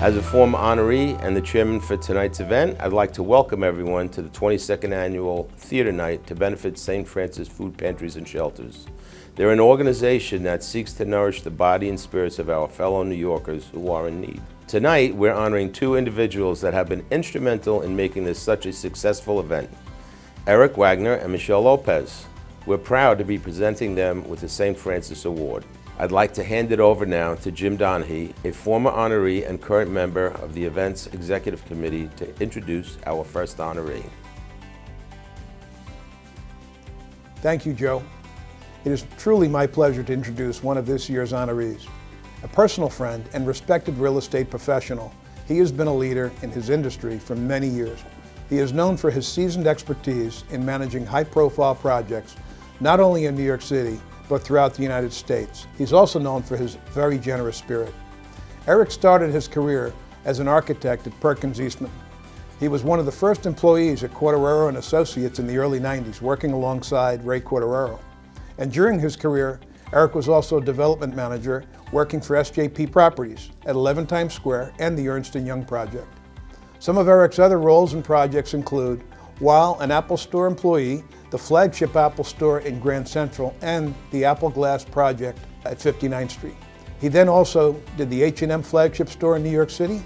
As a former honoree and the chairman for tonight's event, I'd like to welcome everyone to the 22nd Annual Theater Night to benefit St. Francis Food Pantries and Shelters. They're an organization that seeks to nourish the body and spirits of our fellow New Yorkers who are in need. Tonight, we're honoring two individuals that have been instrumental in making this such a successful event, Eric Wagner and Michelle Lopez. We're proud to be presenting them with the St. Francis Award. I'd like to hand it over now to Jim Donahue, a former honoree and current member of the event's executive committee, to introduce our first honoree. Thank you, Joe. It is truly my pleasure to introduce one of this year's honorees. A personal friend and respected real estate professional, he has been a leader in his industry for many years. He is known for his seasoned expertise in managing high-profile projects, not only in New York City, but throughout the United States. He's also known for his very generous spirit. Eric started his career as an architect at Perkins Eastman. He was one of the first employees at Corderero and Associates in the early 90s, working alongside Ray Corderero. And during his career, Eric was also a development manager working for SJP Properties at 11 Times Square and the Ernst & Young project. Some of Eric's other roles and projects include, while an Apple Store employee, the flagship Apple Store in Grand Central and the Apple Glass project at 59th Street. He then also did the H&M flagship store in New York City,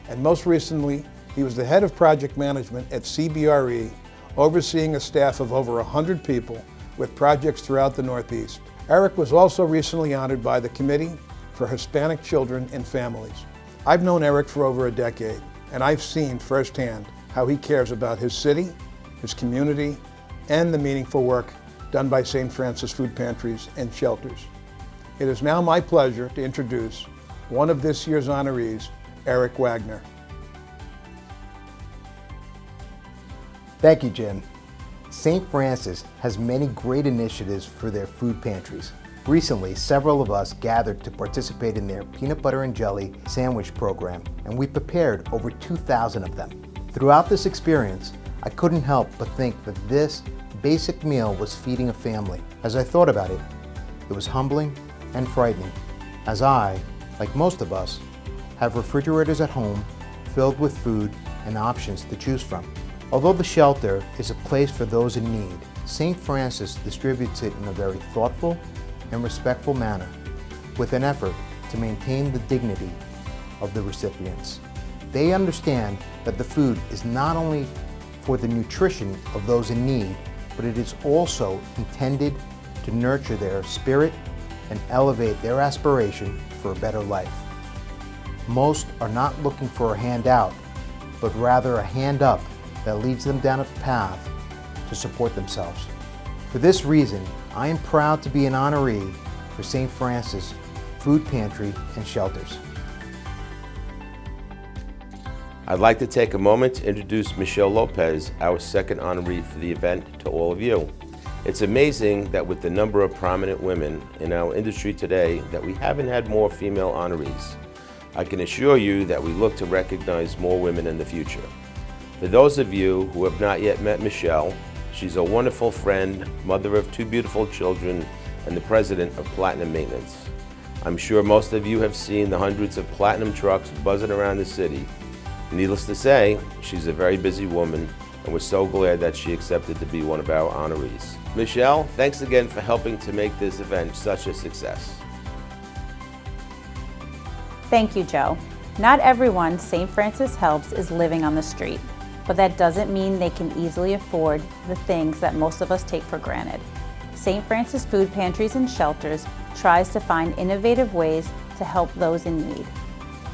and most recently, he was the head of project management at CBRE, overseeing a staff of over 100 people with projects throughout the Northeast. Eric was also recently honored by the Committee for Hispanic Children and Families. I've known Eric for over a decade, and I've seen firsthand how he cares about his city, his community, and the meaningful work done by St. Francis Food Pantries and Shelters. It is now my pleasure to introduce one of this year's honorees, Eric Wagner. Thank you, Jim. St. Francis has many great initiatives for their food pantries. Recently, several of us gathered to participate in their peanut butter and jelly sandwich program, and we prepared over 2,000 of them. Throughout this experience, I couldn't help but think that this basic meal was feeding a family. As I thought about it, it was humbling and frightening, as I, like most of us, have refrigerators at home filled with food and options to choose from. Although the shelter is a place for those in need, St. Francis distributes it in a very thoughtful and respectful manner, with an effort to maintain the dignity of the recipients. They understand that the food is not only for the nutrition of those in need, but it is also intended to nurture their spirit and elevate their aspiration for a better life. Most are not looking for a handout, but rather a hand up that leads them down a path to support themselves. For this reason, I am proud to be an honoree for St. Francis Food Pantry and Shelters. I'd like to take a moment to introduce Michelle Lopez, our second honoree for the event, to all of you. It's amazing that with the number of prominent women in our industry today, that we haven't had more female honorees. I can assure you that we look to recognize more women in the future. For those of you who have not yet met Michelle, she's a wonderful friend, mother of two beautiful children, and the president of Platinum Maintenance. I'm sure most of you have seen the hundreds of Platinum trucks buzzing around the city. Needless to say, she's a very busy woman, and we're so glad that she accepted to be one of our honorees. Michelle, thanks again for helping to make this event such a success. Thank you, Joe. Not everyone St. Francis helps is living on the street, but that doesn't mean they can easily afford the things that most of us take for granted. St. Francis Food Pantries and Shelters tries to find innovative ways to help those in need.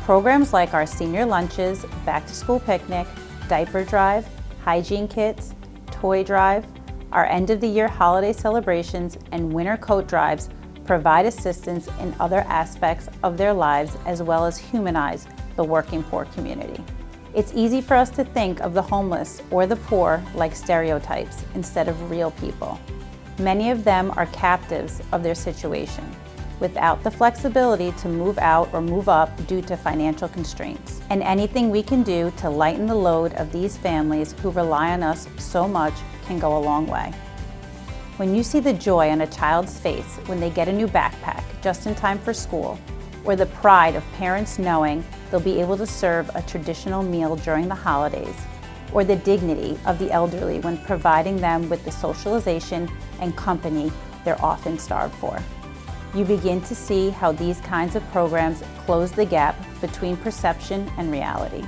Programs like our senior lunches, back-to-school picnic, diaper drive, hygiene kits, toy drive, our end-of-the-year holiday celebrations, and winter coat drives provide assistance in other aspects of their lives as well as humanize the working poor community. It's easy for us to think of the homeless or the poor like stereotypes instead of real people. Many of them are captives of their situation, without the flexibility to move out or move up due to financial constraints. And anything we can do to lighten the load of these families who rely on us so much can go a long way. When you see the joy on a child's face when they get a new backpack just in time for school, or the pride of parents knowing they'll be able to serve a traditional meal during the holidays, or the dignity of the elderly when providing them with the socialization and company they're often starved for. You begin to see how these kinds of programs close the gap between perception and reality.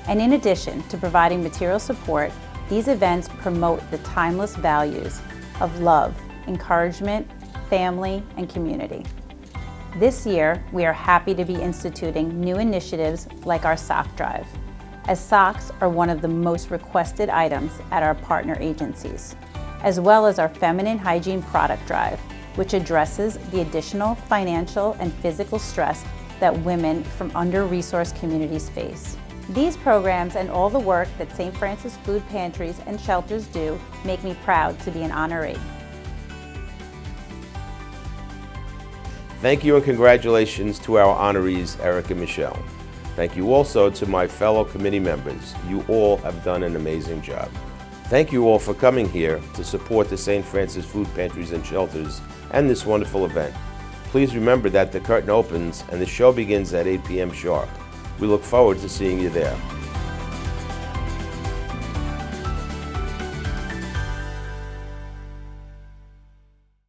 And in addition to providing material support, these events promote the timeless values of love, encouragement, family, and community. This year, we are happy to be instituting new initiatives like our sock drive, as socks are one of the most requested items at our partner agencies, as well as our feminine hygiene product drive, which addresses the additional financial and physical stress that women from under-resourced communities face. These programs and all the work that St. Francis Food Pantries and Shelters do make me proud to be an honoree. Thank you and congratulations to our honorees, Eric and Michelle. Thank you also to my fellow committee members. You all have done an amazing job. Thank you all for coming here to support the St. Francis Food Pantries and Shelters and this wonderful event. Please remember that the curtain opens and the show begins at 8 p.m. sharp. We look forward to seeing you there.